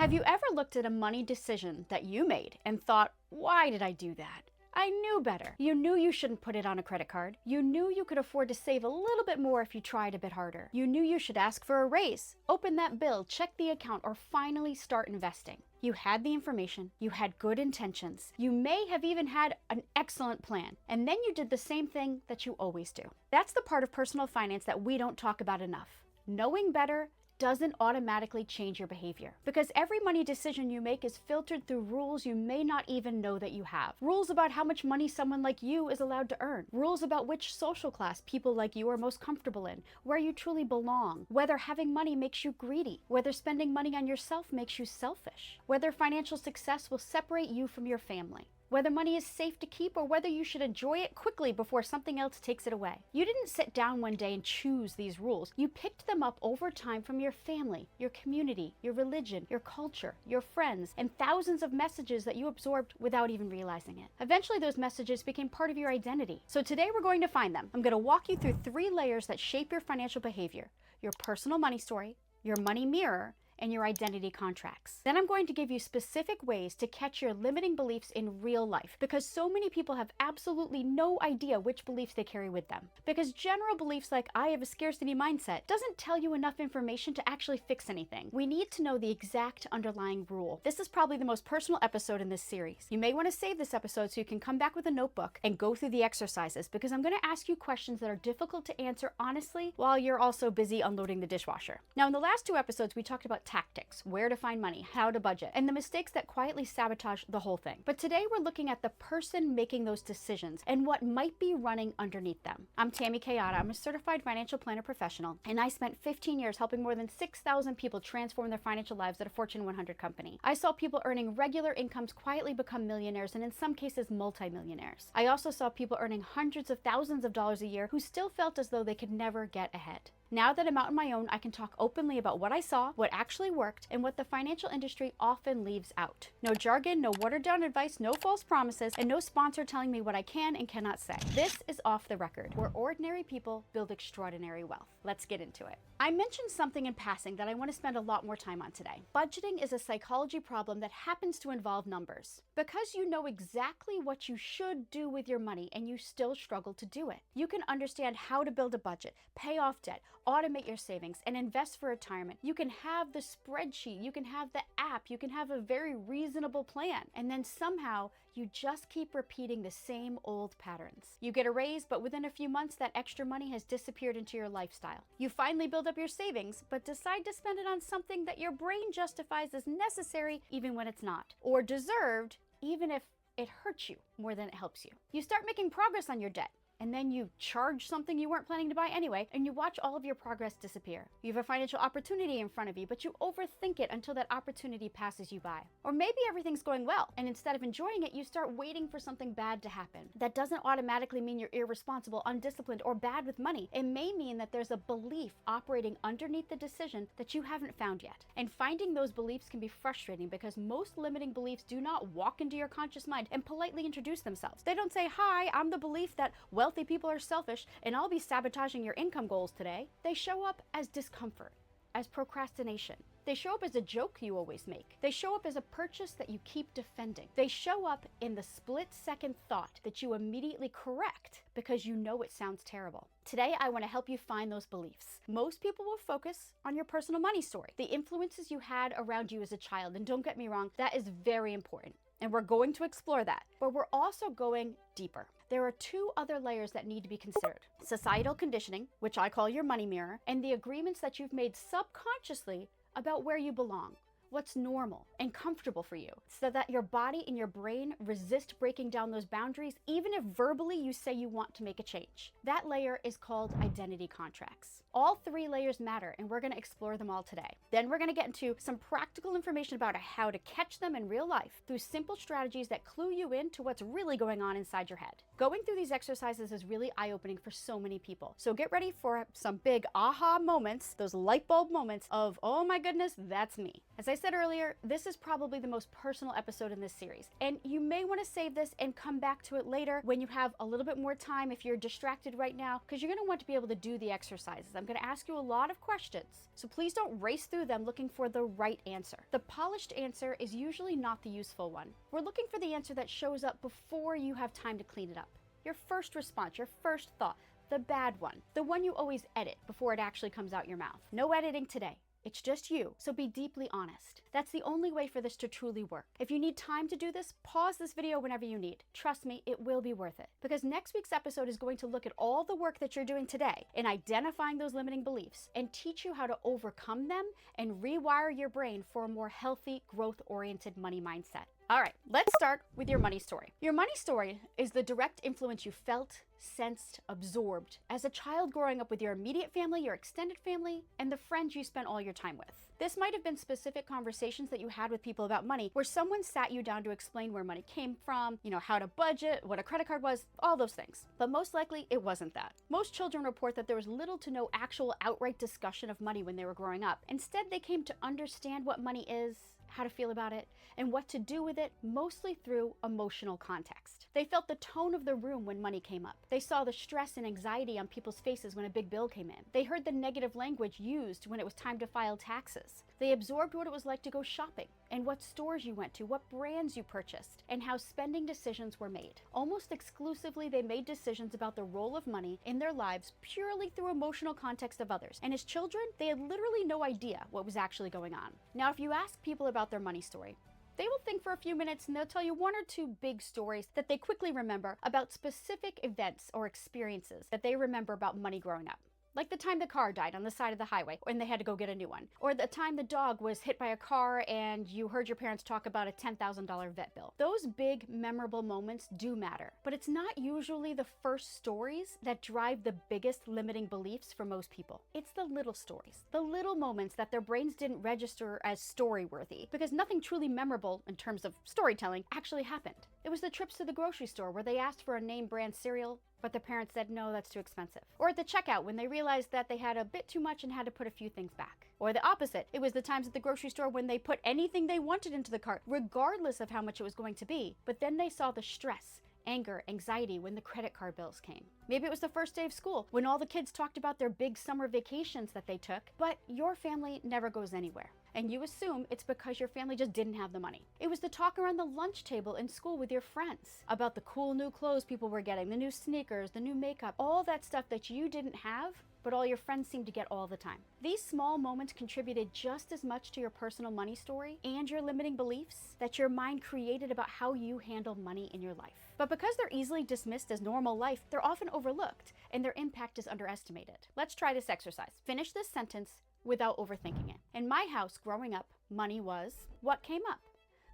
Have you ever looked at a money decision that you made and thought, why did I do that? I knew better. You knew you shouldn't put it on a credit card. You knew you could afford to save a little bit more if you tried a bit harder. You knew you should ask for a raise, open that bill, check the account, or finally start investing. You had the information, you had good intentions, you may have even had an excellent plan, and then you did the same thing that you always do. That's the part of personal finance that we don't talk about enough. Knowing better doesn't automatically change your behavior, because every money decision you make is filtered through rules you may not even know that you have. Rules about how much money someone like you is allowed to earn. Rules about which social class people like you are most comfortable in, where you truly belong, whether having money makes you greedy, whether spending money on yourself makes you selfish, whether financial success will separate you from your family, whether money is safe to keep or whether you should enjoy it quickly before something else takes it away. You didn't sit down one day and choose these rules. You picked them up over time from your family, your community, your religion, your culture, your friends, and thousands of messages that you absorbed without even realizing it. Eventually, those messages became part of your identity. So today we're going to find them. I'm going to walk you through 3 layers that shape your financial behavior: your personal money story, your money mirror, and your identity contracts. Then I'm going to give you specific ways to catch your limiting beliefs in real life, because so many people have absolutely no idea which beliefs they carry with them. Because general beliefs like "I have a scarcity mindset" doesn't tell you enough information to actually fix anything. We need to know the exact underlying rule. This is probably the most personal episode in this series. You may want to save this episode so you can come back with a notebook and go through the exercises, because I'm going to ask you questions that are difficult to answer honestly while you're also busy unloading the dishwasher. Now, in the last 2 episodes, we talked about tactics, where to find money, how to budget, and the mistakes that quietly sabotage the whole thing. But today we're looking at the person making those decisions and what might be running underneath them. I'm Tammy Kayada. I'm a certified financial planner professional, and I spent 15 years helping more than 6,000 people transform their financial lives at a Fortune 100 company. I saw people earning regular incomes quietly become millionaires, and in some cases multimillionaires. I also saw people earning hundreds of thousands of dollars a year who still felt as though they could never get ahead. Now that I'm out on my own, I can talk openly about what I saw, what actually worked, and what the financial industry often leaves out. No jargon, no watered down advice, no false promises, and no sponsor telling me what I can and cannot say. This is Off the Record, where ordinary people build extraordinary wealth. Let's get into it. I mentioned something in passing that I want to spend a lot more time on today. Budgeting is a psychology problem that happens to involve numbers. Because you know exactly what you should do with your money and you still struggle to do it. You can understand how to build a budget, pay off debt, automate your savings, and invest for retirement. You can have the spreadsheet, you can have the app, you can have a very reasonable plan, and then somehow you just keep repeating the same old patterns. You get a raise, but within a few months that extra money has disappeared into your lifestyle. You finally build up your savings, but decide to spend it on something that your brain justifies as necessary even when it's not, or deserved even if it hurts you more than it helps you. You start making progress on your debt, and then you charge something you weren't planning to buy anyway, and you watch all of your progress disappear. You have a financial opportunity in front of you, but you overthink it until that opportunity passes you by. Or maybe everything's going well, and instead of enjoying it, you start waiting for something bad to happen. That doesn't automatically mean you're irresponsible, undisciplined, or bad with money. It may mean that there's a belief operating underneath the decision that you haven't found yet. And finding those beliefs can be frustrating, because most limiting beliefs do not walk into your conscious mind and politely introduce themselves. They don't say, "Hi, I'm the belief that wealthy people are selfish and I'll be sabotaging your income goals today." They show up as discomfort, as procrastination. They show up as a joke you always make. They show up as a purchase that you keep defending. They show up in the split-second thought that you immediately correct because you know it sounds terrible. Today, I want to help you find those beliefs. Most people will focus on your personal money story, the influences you had around you as a child. And don't get me wrong, that is very important. And we're going to explore that, but we're also going deeper. There are 2 other layers that need to be considered: societal conditioning, which I call your money mirror, and the agreements that you've made subconsciously about where you belong, what's normal and comfortable for you, so that your body and your brain resist breaking down those boundaries, even if verbally you say you want to make a change. That layer is called identity contracts. All 3 layers matter, and we're going to explore them all today. Then we're going to get into some practical information about how to catch them in real life through simple strategies that clue you in to what's really going on inside your head. Going through these exercises is really eye-opening for so many people. So get ready for some big aha moments, those light bulb moments of, oh my goodness, that's me. As I said earlier, this is probably the most personal episode in this series, and you may want to save this and come back to it later when you have a little bit more time if you're distracted right now, because you're going to want to be able to do the exercises. I'm going to ask you a lot of questions, so please don't race through them looking for the right answer. The polished answer is usually not the useful one. We're looking for the answer that shows up before you have time to clean it up. Your first response, your first thought, the bad one, the one you always edit before it actually comes out your mouth. No editing today. It's just you, so be deeply honest. That's the only way for this to truly work. If you need time to do this, pause this video whenever you need. Trust me, it will be worth it. Because next week's episode is going to look at all the work that you're doing today in identifying those limiting beliefs and teach you how to overcome them and rewire your brain for a more healthy, growth-oriented money mindset. All right, let's start with your money story. Your money story is the direct influence you felt, sensed, absorbed as a child growing up with your immediate family, your extended family, and the friends you spent all your time with. This might have been specific conversations that you had with people about money, where someone sat you down to explain where money came from, how to budget, what a credit card was, all those things. But most likely, it wasn't that. Most children report that there was little to no actual outright discussion of money when they were growing up. Instead, they came to understand what money is, how to feel about it, and what to do with it, mostly through emotional context. They felt the tone of the room when money came up. They saw the stress and anxiety on people's faces when a big bill came in. They heard the negative language used when it was time to file taxes. They absorbed what it was like to go shopping, and what stores you went to, what brands you purchased, and how spending decisions were made. Almost exclusively, they made decisions about the role of money in their lives purely through emotional context of others. And as children, they had literally no idea what was actually going on. Now, if you ask people about their money story, they will think for a few minutes and they'll tell you one or two big stories that they quickly remember about specific events or experiences that they remember about money growing up. Like the time the car died on the side of the highway and they had to go get a new one. Or the time the dog was hit by a car and you heard your parents talk about a $10,000 vet bill. Those big, memorable moments do matter, but it's not usually the first stories that drive the biggest limiting beliefs for most people. It's the little stories, the little moments that their brains didn't register as story-worthy, because nothing truly memorable in terms of storytelling actually happened. It was the trips to the grocery store where they asked for a name brand cereal, but the parents said, no, that's too expensive. Or at the checkout when they realized that they had a bit too much and had to put a few things back. Or the opposite, it was the times at the grocery store when they put anything they wanted into the cart, regardless of how much it was going to be, but then they saw the stress, anger, anxiety when the credit card bills came. Maybe it was the first day of school when all the kids talked about their big summer vacations that they took, but your family never goes anywhere. And you assume it's because your family just didn't have the money. It was the talk around the lunch table in school with your friends about the cool new clothes people were getting, the new sneakers, the new makeup, all that stuff that you didn't have, but all your friends seemed to get all the time. These small moments contributed just as much to your personal money story and your limiting beliefs that your mind created about how you handle money in your life. But because they're easily dismissed as normal life, they're often overlooked and their impact is underestimated. Let's try this exercise. Finish this sentence without overthinking it. In my house growing up, money was what came up.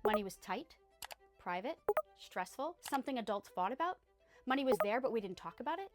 Money was tight, private, stressful, something adults fought about. Money was there, but we didn't talk about it.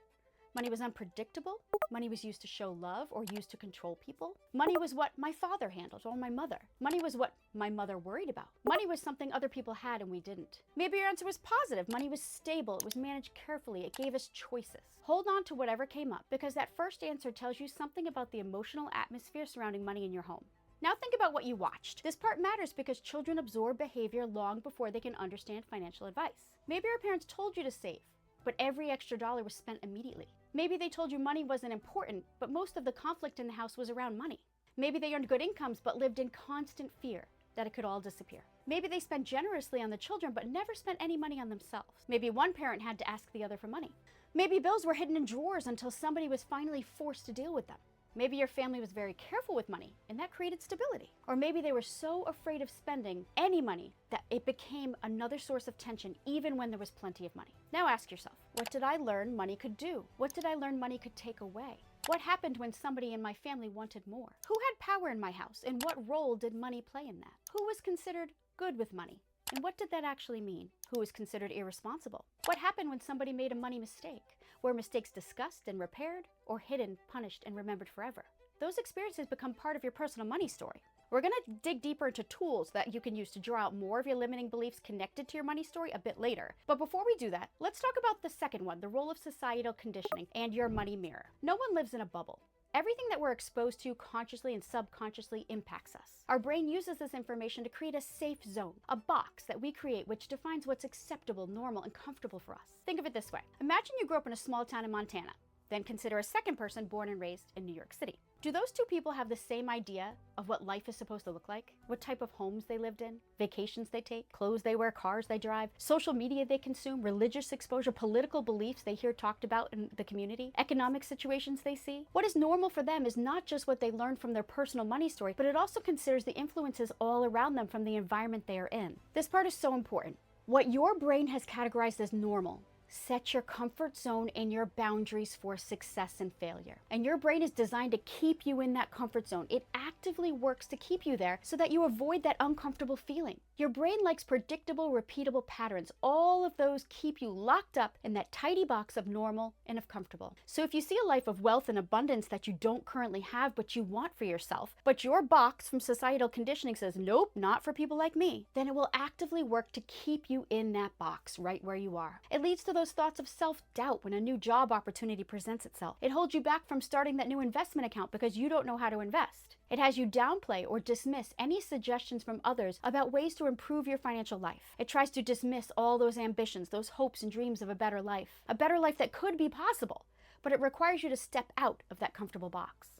Money was unpredictable. Money was used to show love or used to control people. Money was what my father handled or my mother. Money was what my mother worried about. Money was something other people had and we didn't. Maybe your answer was positive. Money was stable. It was managed carefully. It gave us choices. Hold on to whatever came up, because that first answer tells you something about the emotional atmosphere surrounding money in your home. Now think about what you watched. This part matters because children absorb behavior long before they can understand financial advice. Maybe your parents told you to save, but every extra dollar was spent immediately. Maybe they told you money wasn't important, but most of the conflict in the house was around money. Maybe they earned good incomes, but lived in constant fear that it could all disappear. Maybe they spent generously on the children, but never spent any money on themselves. Maybe one parent had to ask the other for money. Maybe bills were hidden in drawers until somebody was finally forced to deal with them. Maybe your family was very careful with money, and that created stability. Or maybe they were so afraid of spending any money that it became another source of tension even when there was plenty of money. Now ask yourself, what did I learn money could do? What did I learn money could take away? What happened when somebody in my family wanted more? Who had power in my house, and what role did money play in that? Who was considered good with money? And what did that actually mean? Who was considered irresponsible? What happened when somebody made a money mistake? Were mistakes discussed and repaired, or hidden, punished, and remembered forever? Those experiences become part of your personal money story. We're going to dig deeper into tools that you can use to draw out more of your limiting beliefs connected to your money story a bit later. But before we do that, let's talk about the second one, the role of societal conditioning and your money mirror. No one lives in a bubble. Everything that we're exposed to consciously and subconsciously impacts us. Our brain uses this information to create a safe zone, a box that we create which defines what's acceptable, normal, and comfortable for us. Think of it this way. Imagine you grew up in a small town in Montana. Then consider a second person born and raised in New York City. Do those two people have the same idea of what life is supposed to look like? What type of homes they lived in, vacations they take, clothes they wear, cars they drive, social media they consume, religious exposure, political beliefs they hear talked about in the community, economic situations they see? What is normal for them is not just what they learned from their personal money story, but it also considers the influences all around them from the environment they are in. This part is so important. What your brain has categorized as normal sets your comfort zone and your boundaries for success and failure. And your brain is designed to keep you in that comfort zone. It actively works to keep you there so that you avoid that uncomfortable feeling. Your brain likes predictable, repeatable patterns. All of those keep you locked up in that tidy box of normal and of comfortable. So if you see a life of wealth and abundance that you don't currently have but you want for yourself, but your box from societal conditioning says, nope, not for people like me, then it will actively work to keep you in that box right where you are. It leads to those thoughts of self-doubt when a new job opportunity presents itself. It holds you back from starting that new investment account because you don't know how to invest. It has you downplay or dismiss any suggestions from others about ways to improve your financial life. It tries to dismiss all those ambitions, those hopes and dreams of a better life that could be possible, but it requires you to step out of that comfortable box.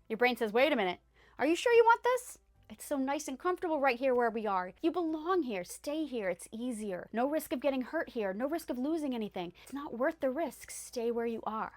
Your brain says, wait a minute, are you sure you want this? It's so nice and comfortable right here where we are. You belong here. Stay here. It's easier. No risk of getting hurt here. No risk of losing anything. It's not worth the risk. Stay where you are.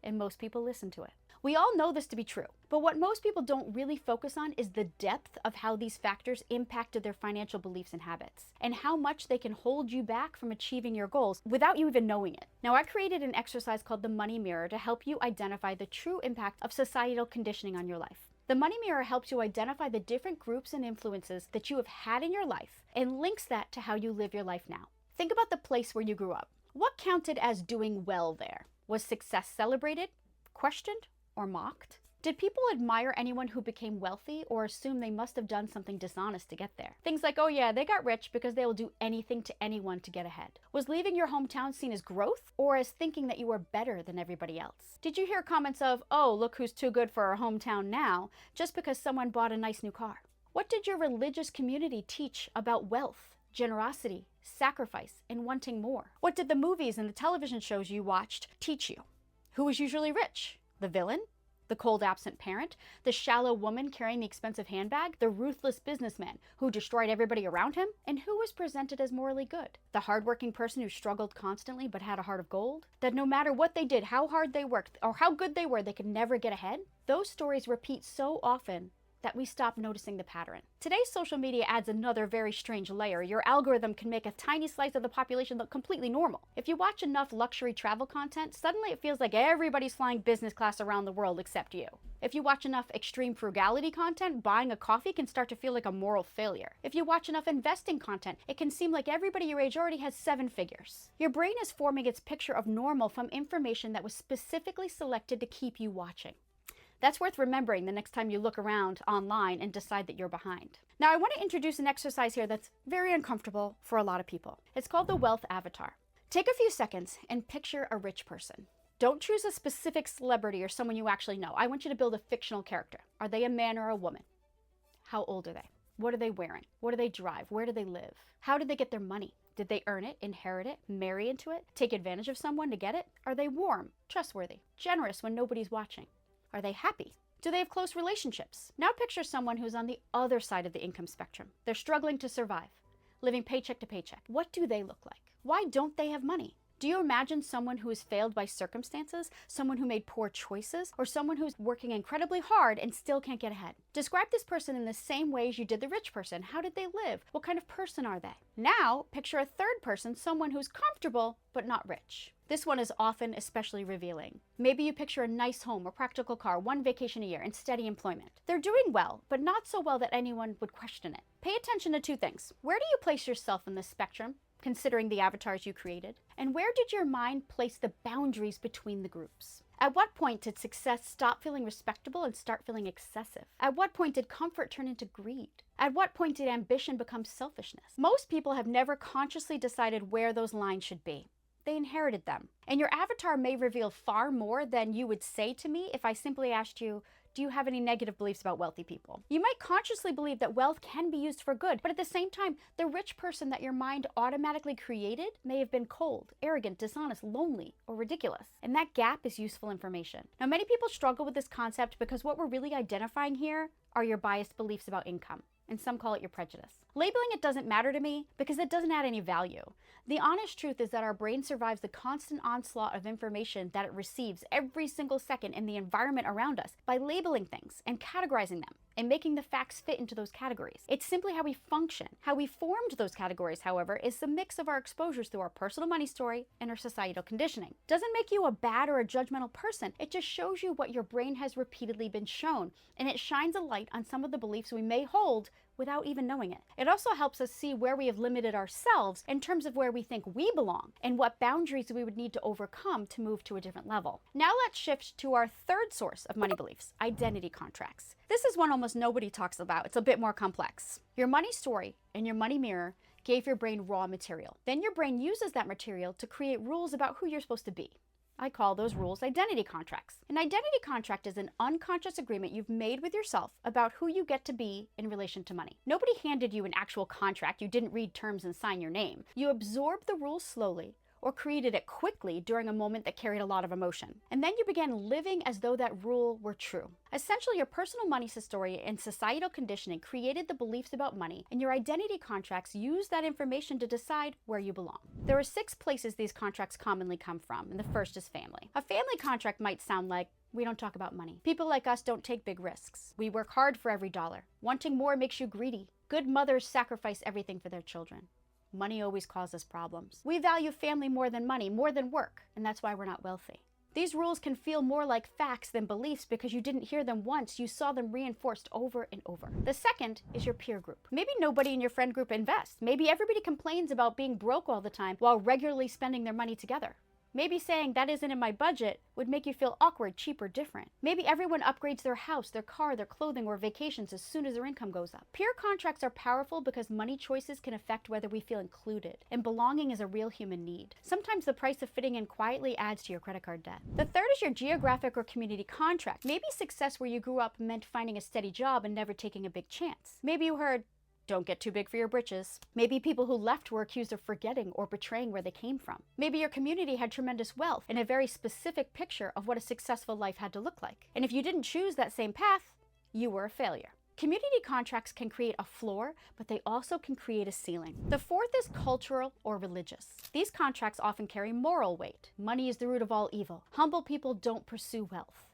And most people listen to it. We all know this to be true, but what most people don't really focus on is the depth of how these factors impacted their financial beliefs and habits, and how much they can hold you back from achieving your goals without you even knowing it. Now, I created an exercise called the Money Mirror to help you identify the true impact of societal conditioning on your life. The Money Mirror helps you identify the different groups and influences that you have had in your life and links that to how you live your life now. Think about the place where you grew up. What counted as doing well there? Was success celebrated, questioned, or mocked? Did people admire anyone who became wealthy or assume they must have done something dishonest to get there? Things like, oh yeah, they got rich because they will do anything to anyone to get ahead. Was leaving your hometown seen as growth or as thinking that you were better than everybody else? Did you hear comments of, oh, look who's too good for our hometown now, just because someone bought a nice new car? What did your religious community teach about wealth, generosity, sacrifice, and wanting more? What did the movies and the television shows you watched teach you? Who was usually rich? The villain? The cold absent parent? The shallow woman carrying the expensive handbag? The ruthless businessman who destroyed everybody around him? And who was presented as morally good? The hardworking person who struggled constantly but had a heart of gold? That no matter what they did, how hard they worked, or how good they were, they could never get ahead? Those stories repeat so often that we stop noticing the pattern. Today's social media adds another very strange layer. Your algorithm can make a tiny slice of the population look completely normal. If you watch enough luxury travel content, suddenly it feels like everybody's flying business class around the world except you. If you watch enough extreme frugality content, buying a coffee can start to feel like a moral failure. If you watch enough investing content, it can seem like everybody your age already has 7 figures. Your brain is forming its picture of normal from information that was specifically selected to keep you watching. That's worth remembering the next time you look around online and decide that you're behind. Now, I want to introduce an exercise here that's very uncomfortable for a lot of people. It's called the Wealth Avatar. Take a few seconds and picture a rich person. Don't choose a specific celebrity or someone you actually know. I want you to build a fictional character. Are they a man or a woman? How old are they? What are they wearing? What do they drive? Where do they live? How did they get their money? Did they earn it, inherit it, marry into it, take advantage of someone to get it? Are they warm, trustworthy, generous when nobody's watching? Are they happy? Do they have close relationships? Now picture someone who's on the other side of the income spectrum. They're struggling to survive, living paycheck to paycheck. What do they look like? Why don't they have money? Do you imagine someone who is failed by circumstances, someone who made poor choices, or someone who's working incredibly hard and still can't get ahead? Describe this person in the same way as you did the rich person. How did they live? What kind of person are they? Now, picture a third person, someone who's comfortable but not rich. This one is often especially revealing. Maybe you picture a nice home or practical car, 1 vacation a year, and steady employment. They're doing well, but not so well that anyone would question it. Pay attention to 2 things. Where do you place yourself in this spectrum, considering the avatars you created? And where did your mind place the boundaries between the groups? At what point did success stop feeling respectable and start feeling excessive? At what point did comfort turn into greed? At what point did ambition become selfishness? Most people have never consciously decided where those lines should be. they inherited them. And your avatar may reveal far more than you would say to me if I simply asked you, do you have any negative beliefs about wealthy people? You might consciously believe that wealth can be used for good, but at the same time, the rich person that your mind automatically created may have been cold, arrogant, dishonest, lonely, or ridiculous. And that gap is useful information. Now, many people struggle with this concept because what we're really identifying here are your biased beliefs about income, and some call it your prejudice. Labeling it doesn't matter to me because it doesn't add any value. The honest truth is that our brain survives the constant onslaught of information that it receives every single second in the environment around us by labeling things and categorizing them and making the facts fit into those categories. It's simply how we function. How we formed those categories, however, is the mix of our exposures through our personal money story and our societal conditioning. Doesn't make you a bad or a judgmental person. It just shows you what your brain has repeatedly been shown, and it shines a light on some of the beliefs we may hold without even knowing it. It also helps us see where we have limited ourselves in terms of where we think we belong and what boundaries we would need to overcome to move to a different level. Now let's shift to our third source of money beliefs, identity contracts. This is one almost nobody talks about. It's a bit more complex. Your money story and your money mirror gave your brain raw material. Then your brain uses that material to create rules about who you're supposed to be. I call those rules identity contracts. An identity contract is an unconscious agreement you've made with yourself about who you get to be in relation to money. Nobody handed you an actual contract. You didn't read terms and sign your name. You absorbed the rules slowly or created it quickly during a moment that carried a lot of emotion. And then you began living as though that rule were true. Essentially, your personal money story and societal conditioning created the beliefs about money, and your identity contracts use that information to decide where you belong. There are 6 places these contracts commonly come from, and the first is family. A family contract might sound like, we don't talk about money. People like us don't take big risks. We work hard for every dollar. Wanting more makes you greedy. Good mothers sacrifice everything for their children. Money always causes problems. We value family more than money, more than work, and that's why we're not wealthy. These rules can feel more like facts than beliefs because you didn't hear them once, you saw them reinforced over and over. The second is your peer group. Maybe nobody in your friend group invests. Maybe everybody complains about being broke all the time while regularly spending their money together. Maybe saying that isn't in my budget would make you feel awkward, cheap, or different. Maybe everyone upgrades their house, their car, their clothing, or vacations as soon as their income goes up. Peer contracts are powerful because money choices can affect whether we feel included, and belonging is a real human need. Sometimes the price of fitting in quietly adds to your credit card debt. The third is your geographic or community contract. Maybe success where you grew up meant finding a steady job and never taking a big chance. Maybe you heard, don't get too big for your britches. Maybe people who left were accused of forgetting or betraying where they came from. Maybe your community had tremendous wealth and a very specific picture of what a successful life had to look like. And if you didn't choose that same path, you were a failure. Community contracts can create a floor, but they also can create a ceiling. The fourth is cultural or religious. These contracts often carry moral weight. Money is the root of all evil. Humble people don't pursue wealth.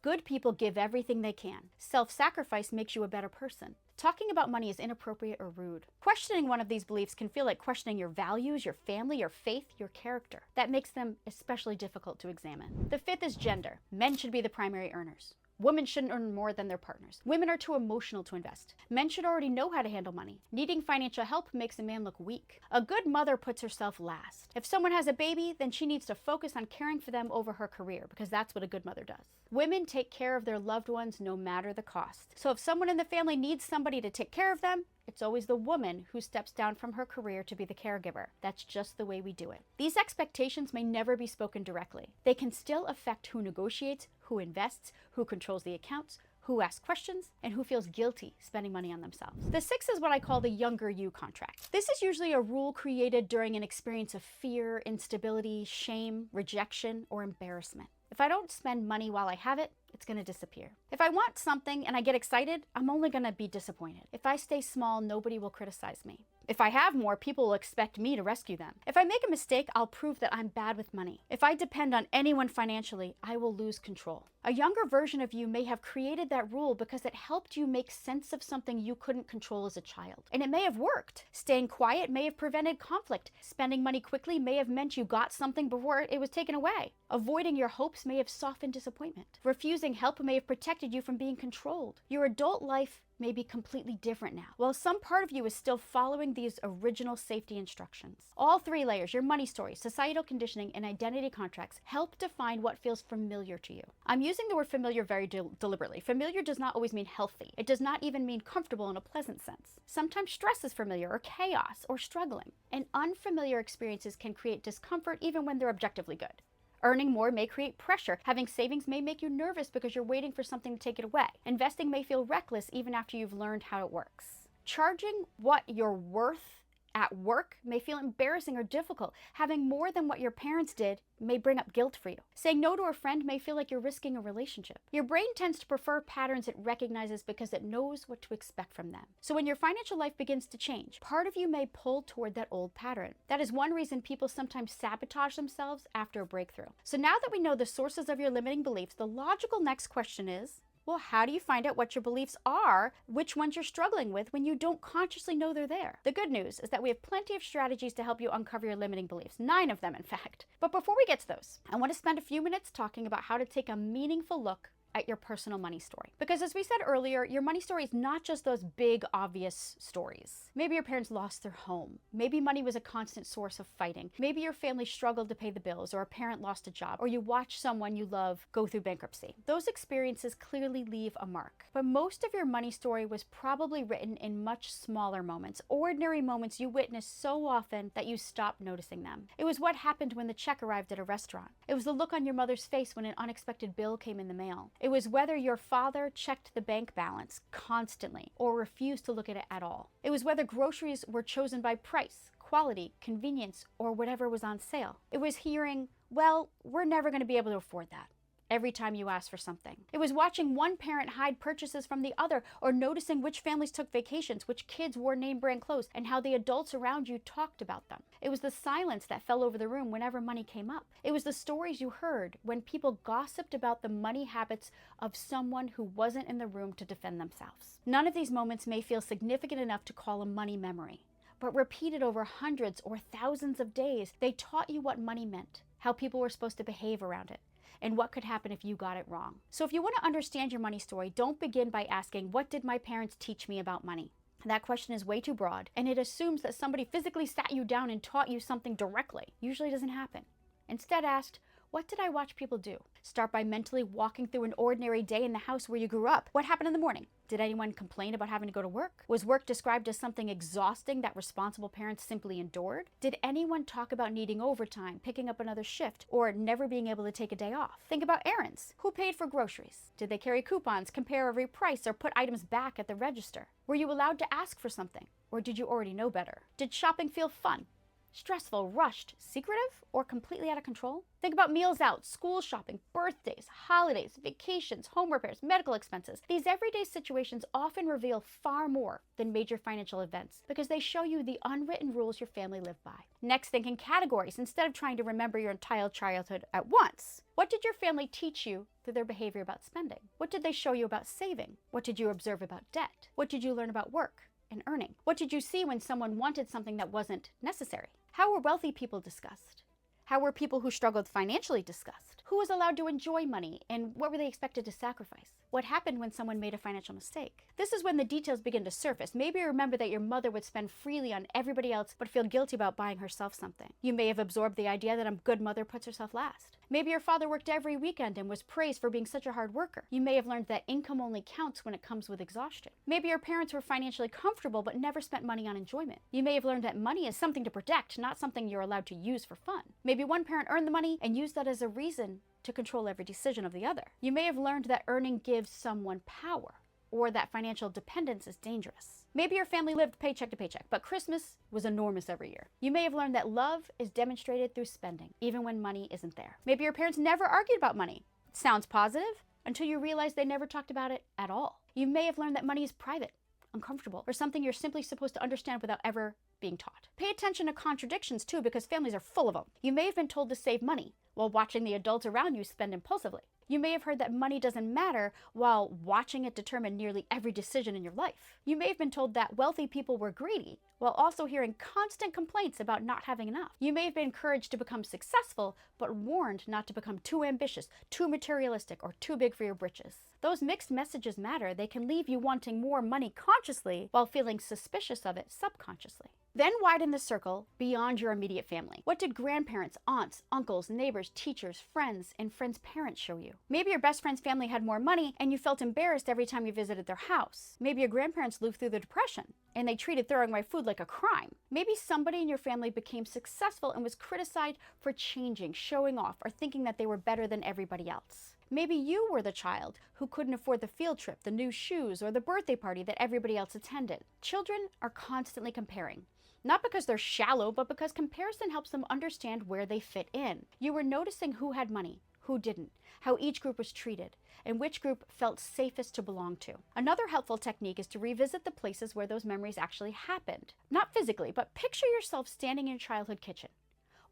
Good people give everything they can. Self-sacrifice makes you a better person. Talking about money is inappropriate or rude. Questioning one of these beliefs can feel like questioning your values, your family, your faith, your character. That makes them especially difficult to examine. The fifth is gender. Men should be the primary earners. Women shouldn't earn more than their partners. Women are too emotional to invest. Men should already know how to handle money. Needing financial help makes a man look weak. A good mother puts herself last. If someone has a baby, then she needs to focus on caring for them over her career, because that's what a good mother does. Women take care of their loved ones no matter the cost. So if someone in the family needs somebody to take care of them, it's always the woman who steps down from her career to be the caregiver. That's just the way we do it. These expectations may never be spoken directly. They can still affect who negotiates, who invests, who controls the accounts, who asks questions, and who feels guilty spending money on themselves. The sixth is what I call the younger you contract. This is usually a rule created during an experience of fear, instability, shame, rejection, or embarrassment. If I don't spend money while I have it, it's going to disappear. If I want something and I get excited, I'm only going to be disappointed. If I stay small, nobody will criticize me. If I have more, people will expect me to rescue them. If I make a mistake, I'll prove that I'm bad with money. If I depend on anyone financially, I will lose control. A younger version of you may have created that rule because it helped you make sense of something you couldn't control as a child. And it may have worked. Staying quiet may have prevented conflict. Spending money quickly may have meant you got something before it was taken away. Avoiding your hopes may have softened disappointment. Refusing help may have protected you from being controlled. Your adult life may be completely different now, while some part of you is still following these original safety instructions. All three layers, your money story, societal conditioning, and identity contracts, help define what feels familiar to you. I'm using the word familiar very deliberately. Familiar does not always mean healthy. It does not even mean comfortable in a pleasant sense. Sometimes stress is familiar, or chaos, or struggling. And unfamiliar experiences can create discomfort even when they're objectively good. Earning more may create pressure. Having savings may make you nervous because you're waiting for something to take it away. Investing may feel reckless even after you've learned how it works. Charging what you're worth at work may feel embarrassing or difficult. Having more than what your parents did may bring up guilt for you. Saying no to a friend may feel like you're risking a relationship. Your brain tends to prefer patterns it recognizes because it knows what to expect from them. So when your financial life begins to change, part of you may pull toward that old pattern. That is one reason people sometimes sabotage themselves after a breakthrough. So now that we know the sources of your limiting beliefs, the logical next question is, well, how do you find out what your beliefs are, which ones you're struggling with when you don't consciously know they're there? The good news is that we have plenty of strategies to help you uncover your limiting beliefs, 9 of them in fact. But before we get to those, I want to spend a few minutes talking about how to take a meaningful look at your personal money story. Because as we said earlier, your money story is not just those big, obvious stories. Maybe your parents lost their home. Maybe money was a constant source of fighting. Maybe your family struggled to pay the bills, or a parent lost a job, or you watched someone you love go through bankruptcy. Those experiences clearly leave a mark. But most of your money story was probably written in much smaller moments, ordinary moments you witnessed so often that you stopped noticing them. It was what happened when the check arrived at a restaurant. It was the look on your mother's face when an unexpected bill came in the mail. It was whether your father checked the bank balance constantly or refused to look at it at all. It was whether groceries were chosen by price, quality, convenience, or whatever was on sale. It was hearing, well, we're never going to be able to afford that, every time you ask for something. It was watching one parent hide purchases from the other, or noticing which families took vacations, which kids wore name brand clothes, and how the adults around you talked about them. It was the silence that fell over the room whenever money came up. It was the stories you heard when people gossiped about the money habits of someone who wasn't in the room to defend themselves. None of these moments may feel significant enough to call a money memory, but repeated over hundreds or thousands of days, they taught you what money meant, how people were supposed to behave around it, and what could happen if you got it wrong. So if you want to understand your money story, don't begin by asking, what did my parents teach me about money? That question is way too broad, and it assumes that somebody physically sat you down and taught you something directly. Usually doesn't happen. Instead ask, what did I watch people do? Start by mentally walking through an ordinary day in the house where you grew up. What happened in the morning? Did anyone complain about having to go to work? Was work described as something exhausting that responsible parents simply endured? Did anyone talk about needing overtime, picking up another shift, or never being able to take a day off? Think about errands. Who paid for groceries? Did they carry coupons, compare every price, or put items back at the register? Were you allowed to ask for something? Or did you already know better? Did shopping feel fun, stressful, rushed, secretive, or completely out of control? Think about meals out, school shopping, birthdays, holidays, vacations, home repairs, medical expenses. These everyday situations often reveal far more than major financial events because they show you the unwritten rules your family lived by. Next, think in categories instead of trying to remember your entire childhood at once. What did your family teach you through their behavior about spending? What did they show you about saving? What did you observe about debt? What did you learn about work and earning? What did you see when someone wanted something that wasn't necessary? How were wealthy people discussed? How were people who struggled financially discussed? Who was allowed to enjoy money, and what were they expected to sacrifice? What happened when someone made a financial mistake? This is when the details begin to surface. Maybe you remember that your mother would spend freely on everybody else but feel guilty about buying herself something. You may have absorbed the idea that a good mother puts herself last. Maybe your father worked every weekend and was praised for being such a hard worker. You may have learned that income only counts when it comes with exhaustion. Maybe your parents were financially comfortable but never spent money on enjoyment. You may have learned that money is something to protect, not something you're allowed to use for fun. Maybe one parent earned the money and used that as a reason to control every decision of the other. You may have learned that earning gives someone power, or that financial dependence is dangerous. Maybe your family lived paycheck to paycheck, but Christmas was enormous every year. You may have learned that love is demonstrated through spending, even when money isn't there. Maybe your parents never argued about money. It sounds positive until you realize they never talked about it at all. You may have learned that money is private, uncomfortable, or something you're simply supposed to understand without ever being taught. Pay attention to contradictions too, because families are full of them. You may have been told to save money, while watching the adults around you spend impulsively. You may have heard that money doesn't matter while watching it determine nearly every decision in your life. You may have been told that wealthy people were greedy while also hearing constant complaints about not having enough. You may have been encouraged to become successful, but warned not to become too ambitious, too materialistic, or too big for your britches. Those mixed messages matter. They can leave you wanting more money consciously while feeling suspicious of it subconsciously. Then widen the circle beyond your immediate family. What did grandparents, aunts, uncles, neighbors, teachers, friends, and friends' parents show you? Maybe your best friend's family had more money and you felt embarrassed every time you visited their house. Maybe your grandparents lived through the Depression and they treated throwing away food like a crime. Maybe somebody in your family became successful and was criticized for changing, showing off, or thinking that they were better than everybody else. Maybe you were the child who couldn't afford the field trip, the new shoes, or the birthday party that everybody else attended. Children are constantly comparing. Not because they're shallow, but because comparison helps them understand where they fit in. You were noticing who had money, who didn't, how each group was treated, and which group felt safest to belong to. Another helpful technique is to revisit the places where those memories actually happened. Not physically, but picture yourself standing in your childhood kitchen.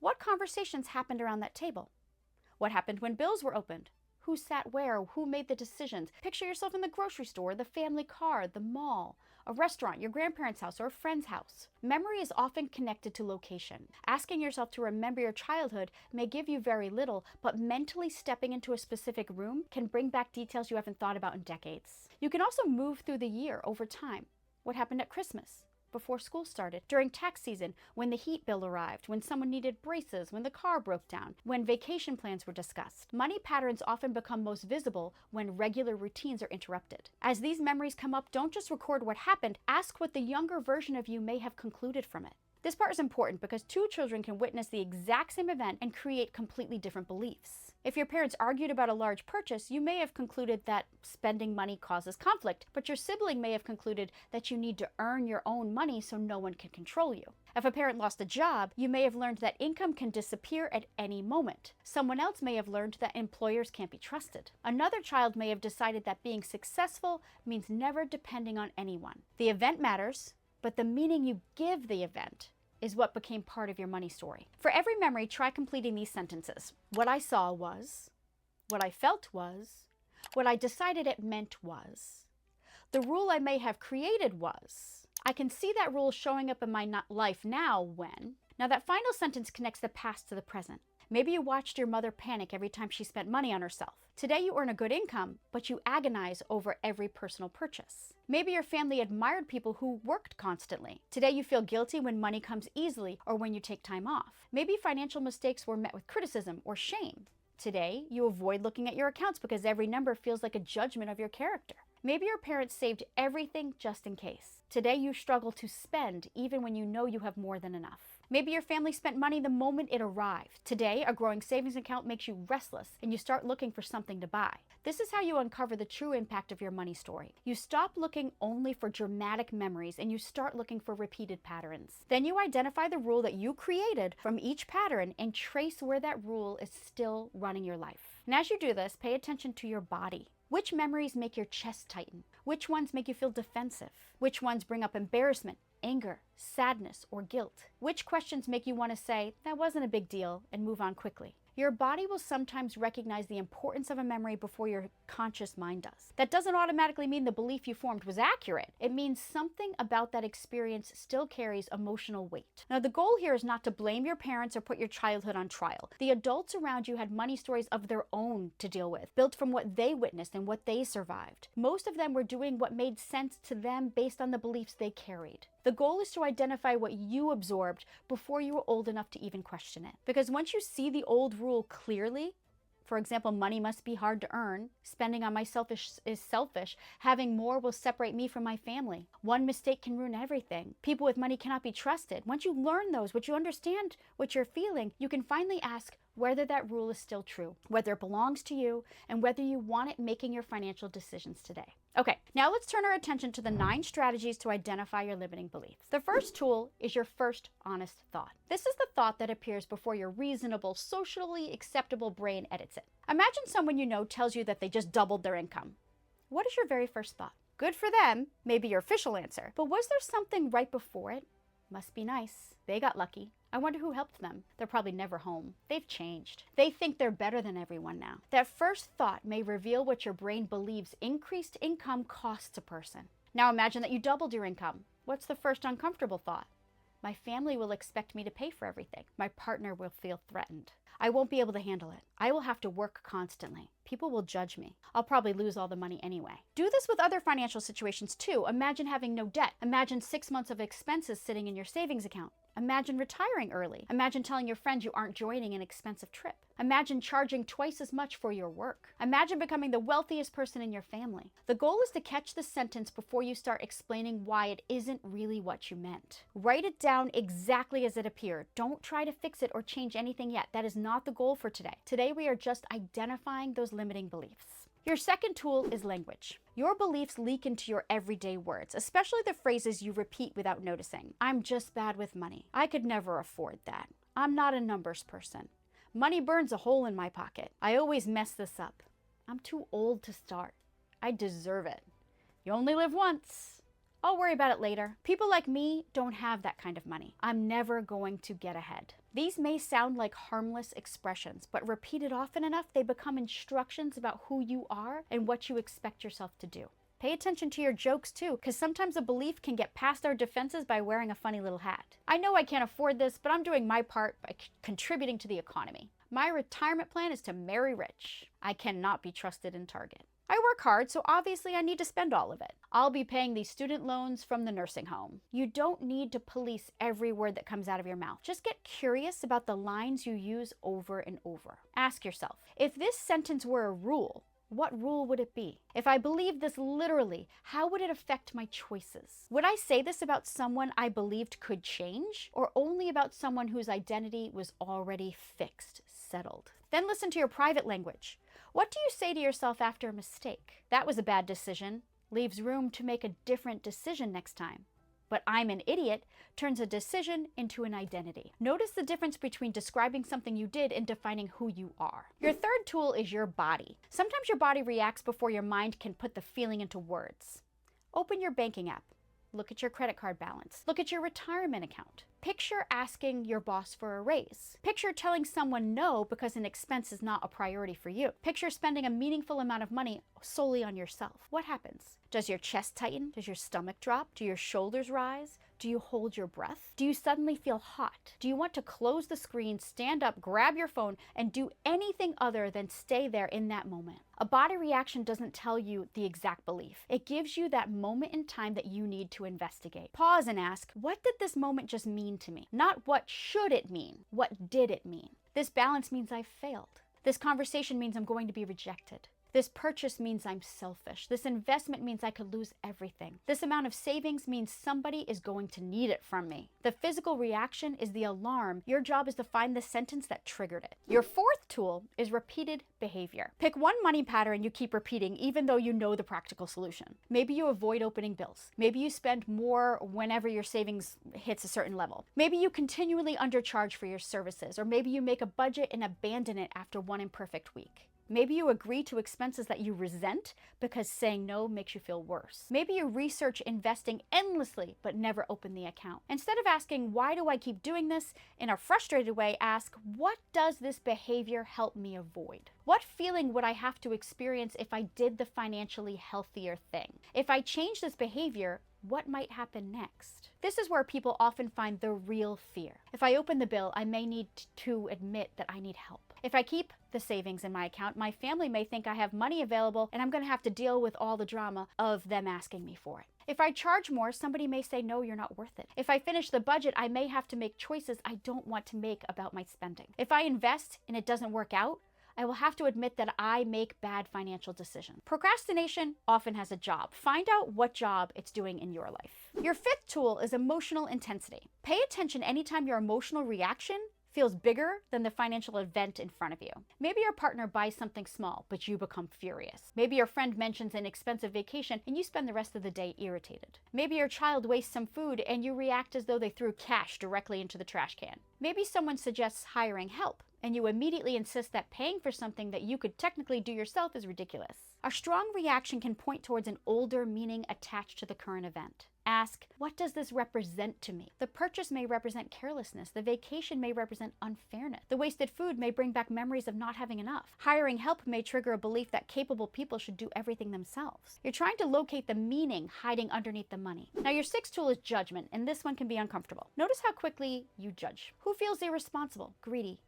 What conversations happened around that table? What happened when bills were opened? Who sat where? Who made the decisions? Picture yourself in the grocery store, the family car, the mall, a restaurant, your grandparents' house, or a friend's house. Memory is often connected to location. Asking yourself to remember your childhood may give you very little, but mentally stepping into a specific room can bring back details you haven't thought about in decades. You can also move through the year over time. What happened at Christmas? Before school started, during tax season, when the heat bill arrived, when someone needed braces, when the car broke down, when vacation plans were discussed. Money patterns often become most visible when regular routines are interrupted. As these memories come up, don't just record what happened, ask what the younger version of you may have concluded from it. This part is important because two children can witness the exact same event and create completely different beliefs. If your parents argued about a large purchase, you may have concluded that spending money causes conflict, but your sibling may have concluded that you need to earn your own money so no one can control you. If a parent lost a job, you may have learned that income can disappear at any moment. Someone else may have learned that employers can't be trusted. Another child may have decided that being successful means never depending on anyone. The event matters, but the meaning you give the event is what became part of your money story. For every memory, try completing these sentences. What I saw was, what I felt was, what I decided it meant was, the rule I may have created was, I can see that rule showing up in my life now when. Now that final sentence connects the past to the present. Maybe you watched your mother panic every time she spent money on herself. Today you earn a good income, but you agonize over every personal purchase. Maybe your family admired people who worked constantly. Today you feel guilty when money comes easily or when you take time off. Maybe financial mistakes were met with criticism or shame. Today you avoid looking at your accounts because every number feels like a judgment of your character. Maybe your parents saved everything just in case. Today you struggle to spend even when you know you have more than enough. Maybe your family spent money the moment it arrived. Today, a growing savings account makes you restless and you start looking for something to buy. This is how you uncover the true impact of your money story. You stop looking only for dramatic memories and you start looking for repeated patterns. Then you identify the rule that you created from each pattern and trace where that rule is still running your life. And as you do this, pay attention to your body. Which memories make your chest tighten? Which ones make you feel defensive? Which ones bring up embarrassment, anger, sadness, or guilt? Which questions make you want to say, that wasn't a big deal, and move on quickly? Your body will sometimes recognize the importance of a memory before your conscious mind does. That doesn't automatically mean the belief you formed was accurate. It means something about that experience still carries emotional weight. Now, the goal here is not to blame your parents or put your childhood on trial. The adults around you had money stories of their own to deal with, built from what they witnessed and what they survived. Most of them were doing what made sense to them based on the beliefs they carried. The goal is to identify what you absorbed before you were old enough to even question it. Because once you see the old rule clearly, for example, money must be hard to earn, spending on myself is selfish, having more will separate me from my family, one mistake can ruin everything, people with money cannot be trusted. Once you learn those, once you understand what you're feeling, you can finally ask whether that rule is still true, whether it belongs to you, and whether you want it making your financial decisions today. Okay, now let's turn our attention to the 9 strategies to identify your limiting beliefs. The first tool is your first honest thought. This is the thought that appears before your reasonable, socially acceptable brain edits it. Imagine someone you know tells you that they just doubled their income. What is your very first thought? Good for them, maybe your official answer, but was there something right before it? Must be nice. They got lucky. I wonder who helped them. They're probably never home. They've changed. They think they're better than everyone now. That first thought may reveal what your brain believes increased income costs a person. Now imagine that you doubled your income. What's the first uncomfortable thought? My family will expect me to pay for everything. My partner will feel threatened. I won't be able to handle it. I will have to work constantly. People will judge me. I'll probably lose all the money anyway. Do this with other financial situations too. Imagine having no debt. Imagine 6 months of expenses sitting in your savings account. Imagine retiring early. Imagine telling your friends you aren't joining an expensive trip. Imagine charging twice as much for your work. Imagine becoming the wealthiest person in your family. The goal is to catch the sentence before you start explaining why it isn't really what you meant. Write it down exactly as it appeared. Don't try to fix it or change anything yet. That is not the goal for today. Today we are just identifying those limiting beliefs. Your second tool is language. Your beliefs leak into your everyday words, especially the phrases you repeat without noticing. I'm just bad with money. I could never afford that. I'm not a numbers person. Money burns a hole in my pocket. I always mess this up. I'm too old to start. I deserve it. You only live once. I'll worry about it later. People like me don't have that kind of money. I'm never going to get ahead. These may sound like harmless expressions, but repeated often enough, they become instructions about who you are and what you expect yourself to do. Pay attention to your jokes too, because sometimes a belief can get past our defenses by wearing a funny little hat. I know I can't afford this, but I'm doing my part by contributing to the economy. My retirement plan is to marry rich. I cannot be trusted in Target. I work hard, so obviously I need to spend all of it. I'll be paying these student loans from the nursing home. You don't need to police every word that comes out of your mouth. Just get curious about the lines you use over and over. Ask yourself, if this sentence were a rule, what rule would it be? If I believed this literally, how would it affect my choices? Would I say this about someone I believed could change, or only about someone whose identity was already fixed, settled? Then listen to your private language. What do you say to yourself after a mistake? That was a bad decision. Leaves room to make a different decision next time. But I'm an idiot turns a decision into an identity. Notice the difference between describing something you did and defining who you are. Your third tool is your body. Sometimes your body reacts before your mind can put the feeling into words. Open your banking app. Look at your credit card balance. Look at your retirement account. Picture asking your boss for a raise. Picture telling someone no because an expense is not a priority for you. Picture spending a meaningful amount of money solely on yourself. What happens? Does your chest tighten? Does your stomach drop? Do your shoulders rise? Do you hold your breath? Do you suddenly feel hot? Do you want to close the screen, stand up, grab your phone, and do anything other than stay there in that moment? A body reaction doesn't tell you the exact belief. It gives you that moment in time that you need to investigate. Pause and ask, what did this moment just mean to me? Not what should it mean, what did it mean? This balance means I've failed. This conversation means I'm going to be rejected. This purchase means I'm selfish. This investment means I could lose everything. This amount of savings means somebody is going to need it from me. The physical reaction is the alarm. Your job is to find the sentence that triggered it. Your fourth tool is repeated behavior. Pick one money pattern you keep repeating even though you know the practical solution. Maybe you avoid opening bills. Maybe you spend more whenever your savings hits a certain level. Maybe you continually undercharge for your services, or maybe you make a budget and abandon it after one imperfect week. Maybe you agree to expenses that you resent because saying no makes you feel worse. Maybe you research investing endlessly but never open the account. Instead of asking, why do I keep doing this? In a frustrated way, ask, what does this behavior help me avoid? What feeling would I have to experience if I did the financially healthier thing? If I change this behavior, what might happen next? This is where people often find the real fear. If I open the bill, I may need to admit that I need help. If I keep the savings in my account, my family may think I have money available and I'm going to have to deal with all the drama of them asking me for it. If I charge more, somebody may say, no, you're not worth it. If I finish the budget, I may have to make choices I don't want to make about my spending. If I invest and it doesn't work out, I will have to admit that I make bad financial decisions. Procrastination often has a job. Find out what job it's doing in your life. Your fifth tool is emotional intensity. Pay attention anytime your emotional reaction feels bigger than the financial event in front of you. Maybe your partner buys something small, but you become furious. Maybe your friend mentions an expensive vacation and you spend the rest of the day irritated. Maybe your child wastes some food and you react as though they threw cash directly into the trash can. Maybe someone suggests hiring help and you immediately insist that paying for something that you could technically do yourself is ridiculous. A strong reaction can point towards an older meaning attached to the current event. Ask, what does this represent to me? The purchase may represent carelessness. The vacation may represent unfairness. The wasted food may bring back memories of not having enough. Hiring help may trigger a belief that capable people should do everything themselves. You're trying to locate the meaning hiding underneath the money. Now, your sixth tool is judgment, and this one can be uncomfortable. Notice how quickly you judge. Who feels irresponsible, greedy,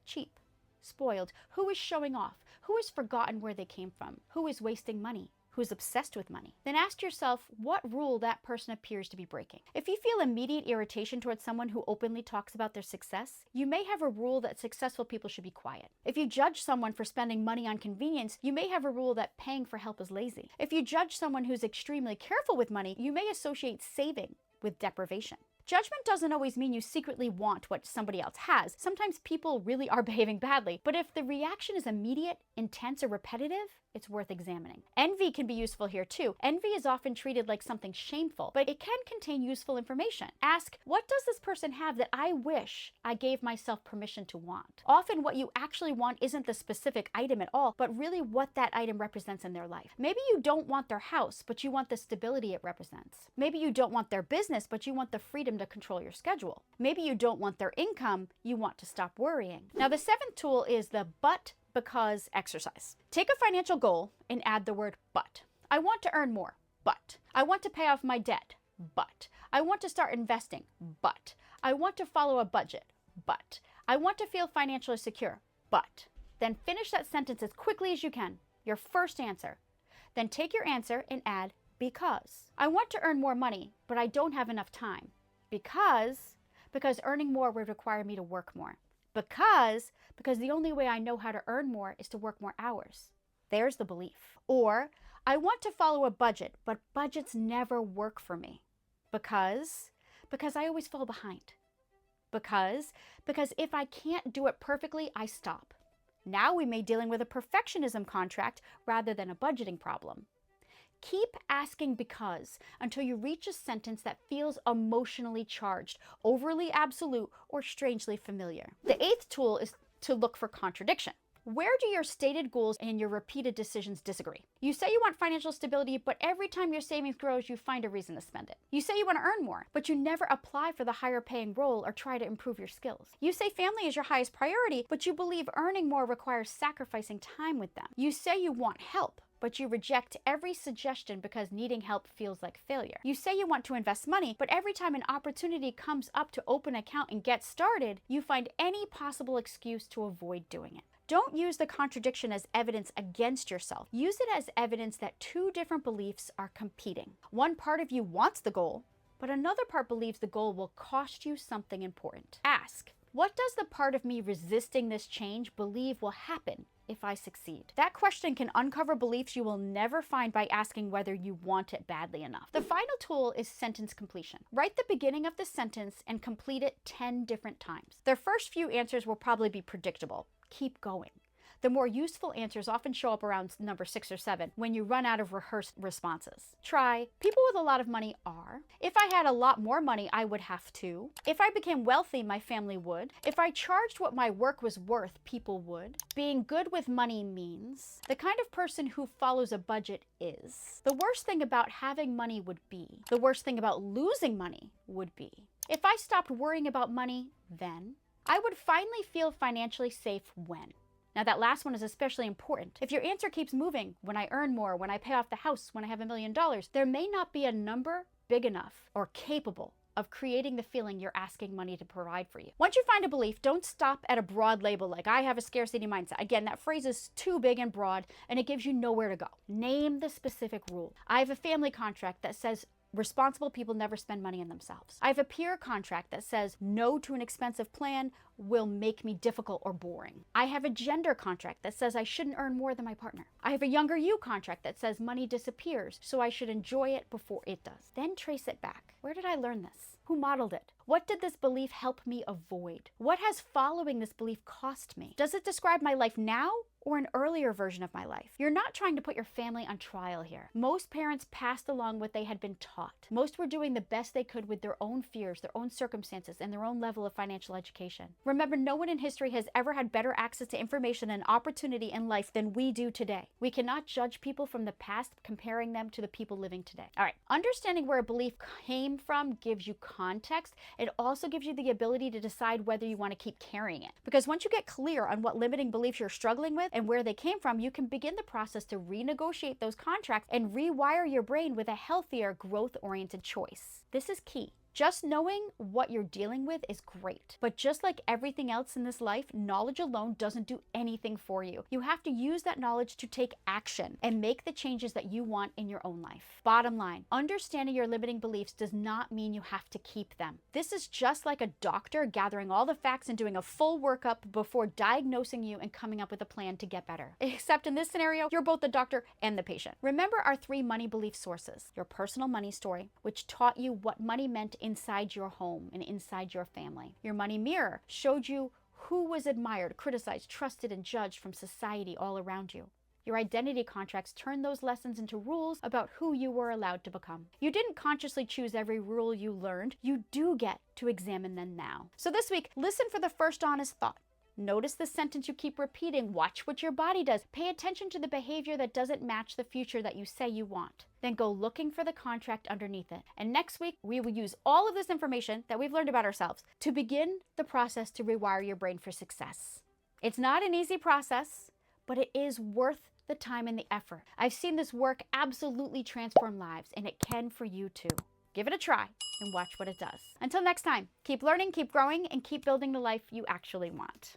cheap, spoiled? Who is showing off? Who has forgotten where they came from? Who is wasting money? Who's obsessed with money? Then ask yourself what rule that person appears to be breaking. If you feel immediate irritation towards someone who openly talks about their success, you may have a rule that successful people should be quiet. If you judge someone for spending money on convenience, you may have a rule that paying for help is lazy. If you judge someone who's extremely careful with money, you may associate saving with deprivation. Judgment doesn't always mean you secretly want what somebody else has. Sometimes people really are behaving badly, but if the reaction is immediate, intense, or repetitive, it's worth examining. Envy can be useful here too. Envy is often treated like something shameful, but it can contain useful information. Ask, what does this person have that I wish I gave myself permission to want? Often what you actually want isn't the specific item at all, but really what that item represents in their life. Maybe you don't want their house, but you want the stability it represents. Maybe you don't want their business, but you want the freedom to control your schedule. Maybe you don't want their income, you want to stop worrying. Now, the seventh tool is the because exercise. Take a financial goal and add the word but. I want to earn more, but. I want to pay off my debt, but. I want to start investing, but. I want to follow a budget, but. I want to feel financially secure, but. Then finish that sentence as quickly as you can, your first answer. Then take your answer and add because. I want to earn more money, but I don't have enough time. Because earning more would require me to work more. Because the only way I know how to earn more is to work more hours. There's the belief. Or, I want to follow a budget, but budgets never work for me. Because I always fall behind. Because if I can't do it perfectly, I stop. Now we may be dealing with a perfectionism contract rather than a budgeting problem. Keep asking because until you reach a sentence that feels emotionally charged, overly absolute, or strangely familiar. The eighth tool is to look for contradiction. Where do your stated goals and your repeated decisions disagree? You say you want financial stability, but every time your savings grows, you find a reason to spend it. You say you want to earn more, but you never apply for the higher paying role or try to improve your skills. You say family is your highest priority, but you believe earning more requires sacrificing time with them. You say you want help, but you reject every suggestion because needing help feels like failure. You say you want to invest money, but every time an opportunity comes up to open an account and get started, you find any possible excuse to avoid doing it. Don't use the contradiction as evidence against yourself. Use it as evidence that two different beliefs are competing. One part of you wants the goal, but another part believes the goal will cost you something important. Ask, what does the part of me resisting this change believe will happen if I succeed? That question can uncover beliefs you will never find by asking whether you want it badly enough. The final tool is sentence completion. Write the beginning of the sentence and complete it 10 different times. The first few answers will probably be predictable. Keep going. The more useful answers often show up around number 6 or 7 when you run out of rehearsed responses. Try, people with a lot of money are. If I had a lot more money, I would have to. If I became wealthy, my family would. If I charged what my work was worth, people would. Being good with money means. The kind of person who follows a budget is. The worst thing about having money would be. The worst thing about losing money would be. If I stopped worrying about money, then. I would finally feel financially safe when. Now that last one is especially important. If your answer keeps moving, when I earn more, when I pay off the house, when I have $1 million, there may not be a number big enough or capable of creating the feeling you're asking money to provide for you. Once you find a belief, don't stop at a broad label like I have a scarcity mindset. Again, that phrase is too big and broad and it gives you nowhere to go. Name the specific rule. I have a family contract that says responsible people never spend money on themselves. I have a peer contract that says no to an expensive plan will make me difficult or boring. I have a gender contract that says I shouldn't earn more than my partner. I have a younger you contract that says money disappears, so I should enjoy it before it does. Then trace it back. Where did I learn this? Who modeled it? What did this belief help me avoid? What has following this belief cost me? Does it describe my life now or an earlier version of my life? You're not trying to put your family on trial here. Most parents passed along what they had been taught. Most were doing the best they could with their own fears, their own circumstances, and their own level of financial education. Remember, no one in history has ever had better access to information and opportunity in life than we do today. We cannot judge people from the past, comparing them to the people living today. All right, understanding where a belief came from gives you context. It also gives you the ability to decide whether you want to keep carrying it. Because once you get clear on what limiting beliefs you're struggling with and where they came from, you can begin the process to renegotiate those contracts and rewire your brain with a healthier, growth-oriented choice. This is key. Just knowing what you're dealing with is great. But just like everything else in this life, knowledge alone doesn't do anything for you. You have to use that knowledge to take action and make the changes that you want in your own life. Bottom line, understanding your limiting beliefs does not mean you have to keep them. This is just like a doctor gathering all the facts and doing a full workup before diagnosing you and coming up with a plan to get better. Except in this scenario, you're both the doctor and the patient. Remember our 3 money belief sources. Your personal money story, which taught you what money meant inside your home and inside your family. Your money mirror showed you who was admired, criticized, trusted, and judged from society all around you. Your identity contracts turned those lessons into rules about who you were allowed to become. You didn't consciously choose every rule you learned. You do get to examine them now. So this week, listen for the first honest thought. Notice the sentence you keep repeating. Watch what your body does. Pay attention to the behavior that doesn't match the future that you say you want. Then go looking for the contract underneath it. And next week, we will use all of this information that we've learned about ourselves to begin the process to rewire your brain for success. It's not an easy process, but it is worth the time and the effort. I've seen this work absolutely transform lives, and it can for you too. Give it a try and watch what it does. Until next time, keep learning, keep growing, and keep building the life you actually want.